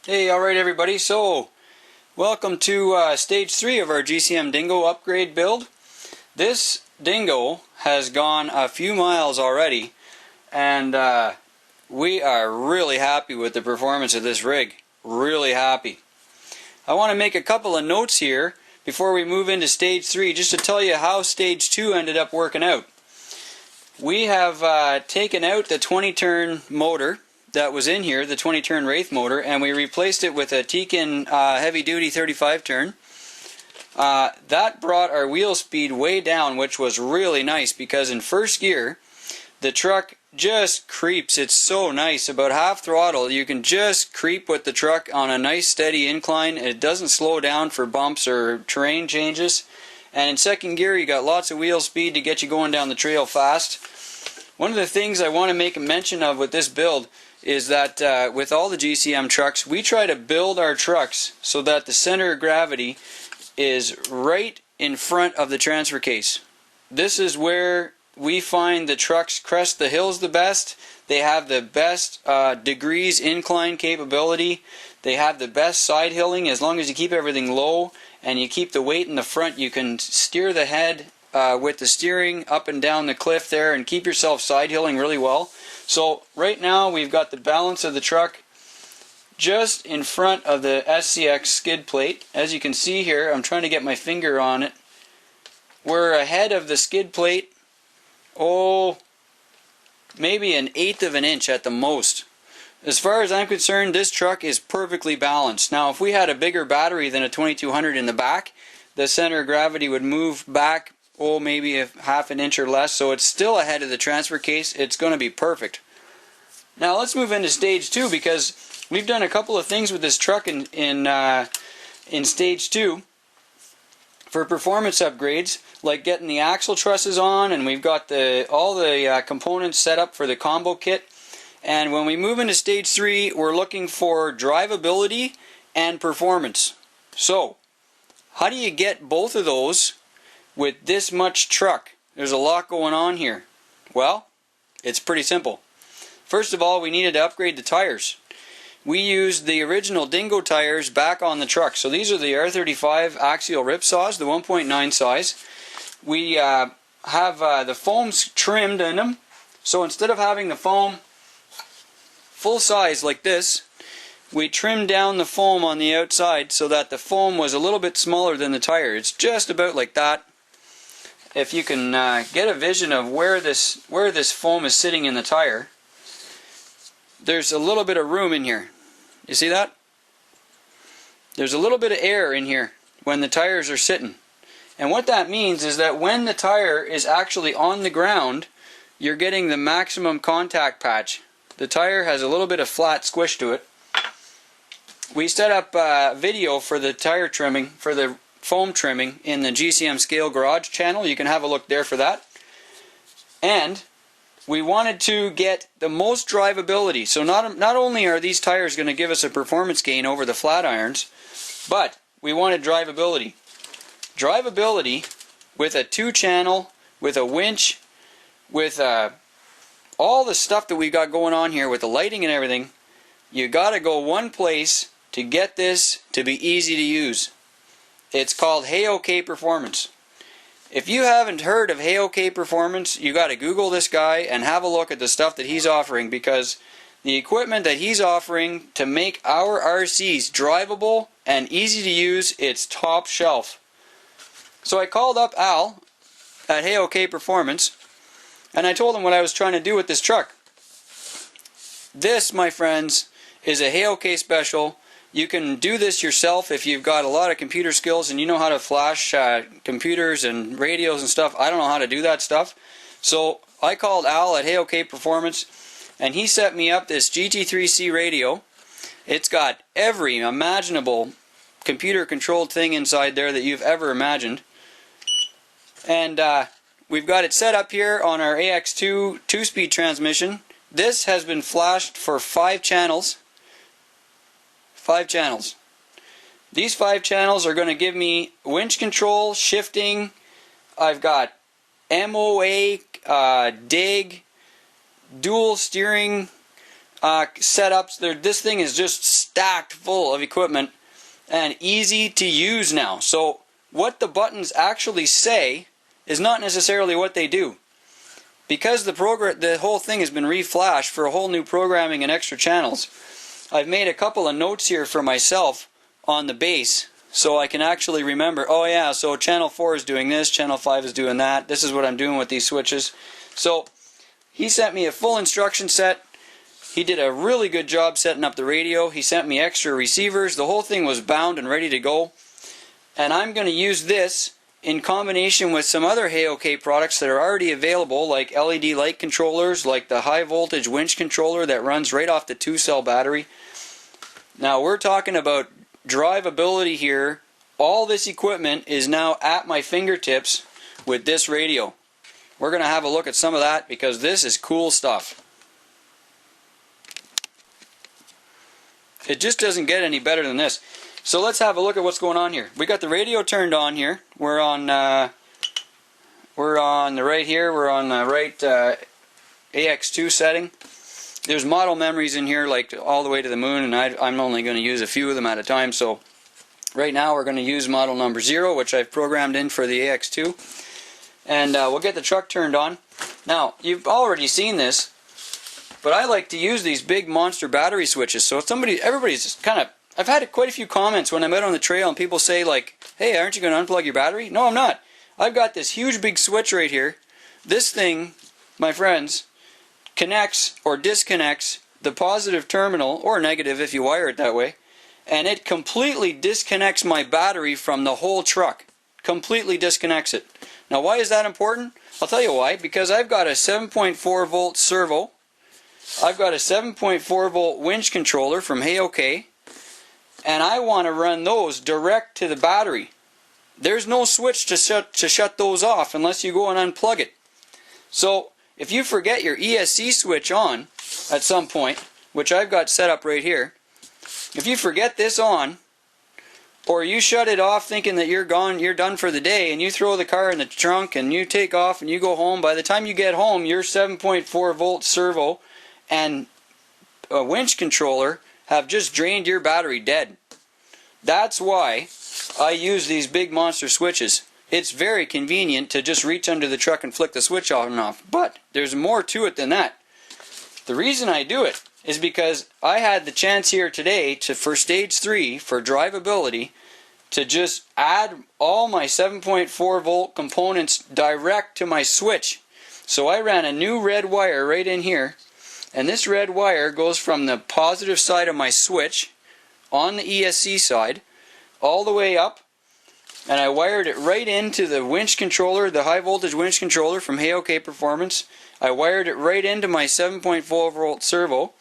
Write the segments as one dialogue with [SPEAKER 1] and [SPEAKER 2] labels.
[SPEAKER 1] Hey, alright everybody, so welcome to stage 3 of our GCM Dingo upgrade build. This Dingo has gone a few miles already, and we are really happy with the performance of this rig. Really happy. I want to make a couple of notes here before we move into stage 3 just to tell you how stage 2 ended up working out. We have taken out the 20-turn motor that was in here, the 20-turn Wraith motor, and we replaced it with a Tekin heavy-duty 35-turn. That brought our wheel speed way down, which was really nice because in first gear, the truck just creeps. It's so nice. About half throttle, you can just creep with the truck on a nice steady incline. It doesn't slow down for bumps or terrain changes. And in second gear, you got lots of wheel speed to get you going down the trail fast. One of the things I want to make a mention of with this build is that with all the GCM trucks, we try to build our trucks so that the center of gravity is right in front of the transfer case. This is where we find the trucks crest the hills the best. They have the best degrees incline capability. They have the best side hilling. As long as you keep everything low and you keep the weight in the front, you can steer the head with the steering up and down the cliff there and keep yourself side hilling really well. So right now we've got the balance of the truck just in front of the SCX skid plate. As you can see here, I'm trying to get my finger on it. We're ahead of the skid plate, maybe 1/8 of an inch at the most. As far as I'm concerned, this truck is perfectly balanced. Now if we had a bigger battery than a 2200 in the back, the center of gravity would move back maybe a half an inch or less, so it's still ahead of the transfer case. It's going to be perfect. Now let's move into stage 2 because we've done a couple of things with this truck in stage 2 for performance upgrades, like getting the axle trusses on, and we've got all the components set up for the combo kit. And when we move into stage 3, we're looking for drivability and performance. So how do you get both of those with this much truck? There's a lot going on here. Well, it's pretty simple. First of all, we needed to upgrade the tires. We used the original Dingo tires back on the truck. So these are the R35 axial ripsaws, the 1.9 size. We have the foams trimmed in them. So instead of having the foam full size like this, we trimmed down the foam on the outside so that the foam was a little bit smaller than the tire. It's just about like that. If you can get a vision of where this foam is sitting in the tire, there's a little bit of room in here. You see that? There's a little bit of air in here when the tires are sitting. And what that means is that when the tire is actually on the ground, you're getting the maximum contact patch. The tire has a little bit of flat squish to it. We set up video for the tire trimming, for the foam trimming, in the GCM Scale Garage channel. You can have a look there for that. And we wanted to get the most drivability. So not only are these tires going to give us a performance gain over the flat irons, but we wanted drivability. Drivability with a 2-channel, with a winch, with all the stuff that we got going on here with the lighting and everything. You got to go one place to get this to be easy to use. It's called HeyOK Performance. If you haven't heard of HeyOK Performance, you got to Google this guy and have a look at the stuff that he's offering, because the equipment that he's offering to make our RCs drivable and easy to use, it's top shelf. So I called up Al at HeyOK Performance and I told him what I was trying to do with this truck. This, my friends, is a HeyOK special. You can do this yourself if you've got a lot of computer skills and you know how to flash computers and radios and stuff. I don't know how to do that stuff. So I called Al at HeyOK Performance and he set me up this GT3C radio. It's got every imaginable computer controlled thing inside there that you've ever imagined. And we've got it set up here on our AX2 2-speed transmission. This has been flashed for 5 channels. 5 channels. These 5 channels are going to give me winch control, shifting. I've got MOA, dig, dual steering, setups. This thing is just stacked full of equipment and easy to use now. So what the buttons actually say is not necessarily what they do. Because the whole thing has been reflashed for a whole new programming and extra channels, I've made a couple of notes here for myself on the base so I can actually remember, oh yeah, so channel 4 is doing this, channel 5 is doing that, this is what I'm doing with these switches. So he sent me a full instruction set. He did a really good job setting up the radio. He sent me extra receivers. The whole thing was bound and ready to go. And I'm going to use this in combination with some other HeyOK products that are already available, like LED light controllers, like the high voltage winch controller that runs right off the 2-cell battery. Now we're talking about drivability here. All this equipment is now at my fingertips with this radio. We're going to have a look at some of that because this is cool stuff. It just doesn't get any better than this. So let's have a look at what's going on here. We got the radio turned on here. We're on the right here. We're on the right AX2 setting. There's model memories in here, like all the way to the moon, and I'm only going to use a few of them at a time. So right now we're going to use model number 0, which I've programmed in for the AX2, and we'll get the truck turned on. Now you've already seen this, but I like to use these big monster battery switches. So if everybody's kind of, I've had quite a few comments when I'm out on the trail and people say like, hey, aren't you going to unplug your battery? No, I'm not. I've got this huge big switch right here. This thing, my friends, connects or disconnects the positive terminal, or negative if you wire it that way, and it completely disconnects my battery from the whole truck. Completely disconnects it. Now why is that important? I'll tell you why. Because I've got a 7.4 volt servo. I've got a 7.4 volt winch controller from HeyOK, and I want to run those direct to the battery. There's no switch to shut those off unless you go and unplug it. So if you forget your ESC switch on at some point, which I've got set up right here, if you forget this on, or you shut it off thinking that you're done for the day, and you throw the car in the trunk and you take off and you go home, by the time you get home your 7.4 volt servo and a winch controller have just drained your battery dead. That's why I use these big monster switches. It's very convenient to just reach under the truck and flick the switch on and off. But there's more to it than that. The reason I do it is because I had the chance here today for stage 3, for drivability, to just add all my 7.4 volt components direct to my switch. So I ran a new red wire right in here, and this red wire goes from the positive side of my switch on the ESC side all the way up, and I wired it right into the winch controller, the high voltage winch controller from HeyOK Performance. I wired it right into my 7.4 volt servo,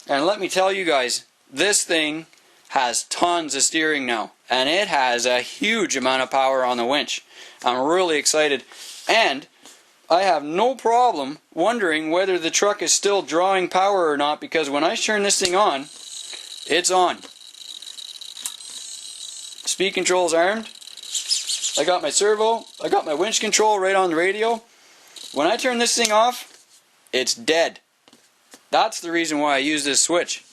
[SPEAKER 1] and let me tell you guys, this thing has tons of steering now, and it has a huge amount of power on the winch. I'm really excited, and I have no problem wondering whether the truck is still drawing power or not, because when I turn this thing on, it's on. Speed control's armed. I got my servo, I got my winch control right on the radio. When I turn this thing off, it's dead. That's the reason why I use this switch.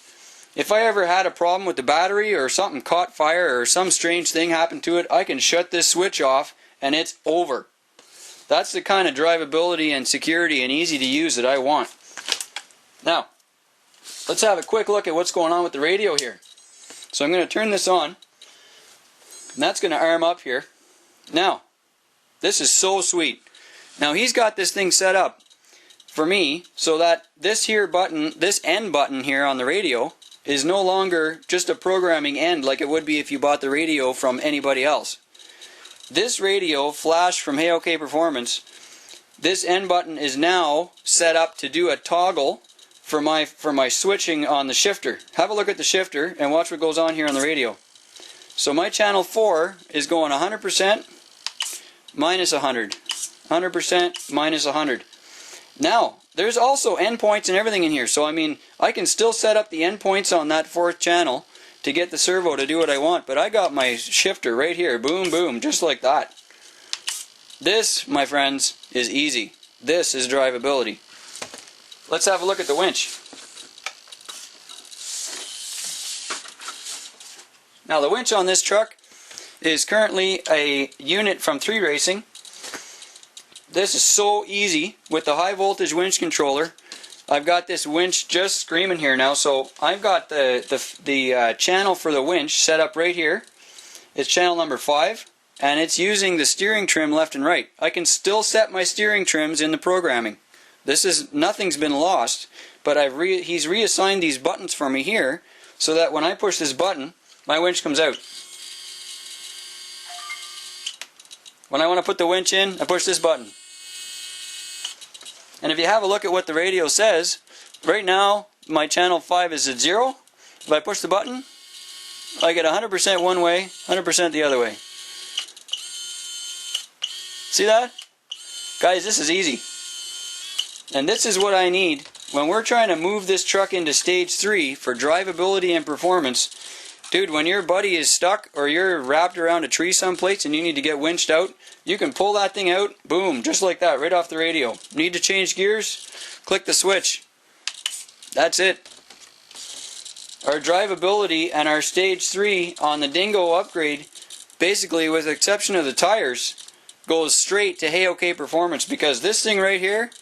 [SPEAKER 1] If I ever had a problem with the battery, or something caught fire, or some strange thing happened to it, I can shut this switch off and it's over. That's the kind of drivability and security and easy to use that I want. Now, let's have a quick look at what's going on with the radio here. So I'm going to turn this on, and that's going to arm up here. Now, this is so sweet. Now he's got this thing set up for me so that this here button, this end button here on the radio, is no longer just a programming end like it would be if you bought the radio from anybody else. This radio flash from HeyOK Performance, this end button is now set up to do a toggle for my switching on the shifter. Have a look at the shifter and watch what goes on here on the radio. So my channel 4 is going 100% minus 100. 100% minus 100. Now, there's also endpoints and everything in here. So I mean, I can still set up the endpoints on that 4th channel to get the servo to do what I want. But I got my shifter right here. Boom, boom, just like that. This, my friends, is easy. This is drivability. Let's have a look at the winch. Now the winch on this truck is currently a unit from 3 Racing. This is so easy with the high voltage winch controller. I've got this winch just screaming here now, so I've got the channel for the winch set up right here. It's channel number 5, and it's using the steering trim left and right. I can still set my steering trims in the programming. Nothing's been lost, but he's reassigned these buttons for me here, so that when I push this button, my winch comes out. When I want to put the winch in, I push this button. And if you have a look at what the radio says, right now my channel 5 is at 0. If I push the button, I get 100% one way, 100% the other way. See that? Guys, this is easy. And this is what I need when we're trying to move this truck into stage 3 for drivability and performance. Dude, when your buddy is stuck or you're wrapped around a tree someplace and you need to get winched out, you can pull that thing out, boom, just like that, right off the radio. Need to change gears? Click the switch. That's it. Our drivability and our stage 3 on the Dingo upgrade, basically with the exception of the tires, goes straight to HeyOK Performance, because this thing right here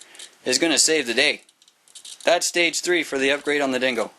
[SPEAKER 1] is going to save the day. That's stage 3 for the upgrade on the Dingo.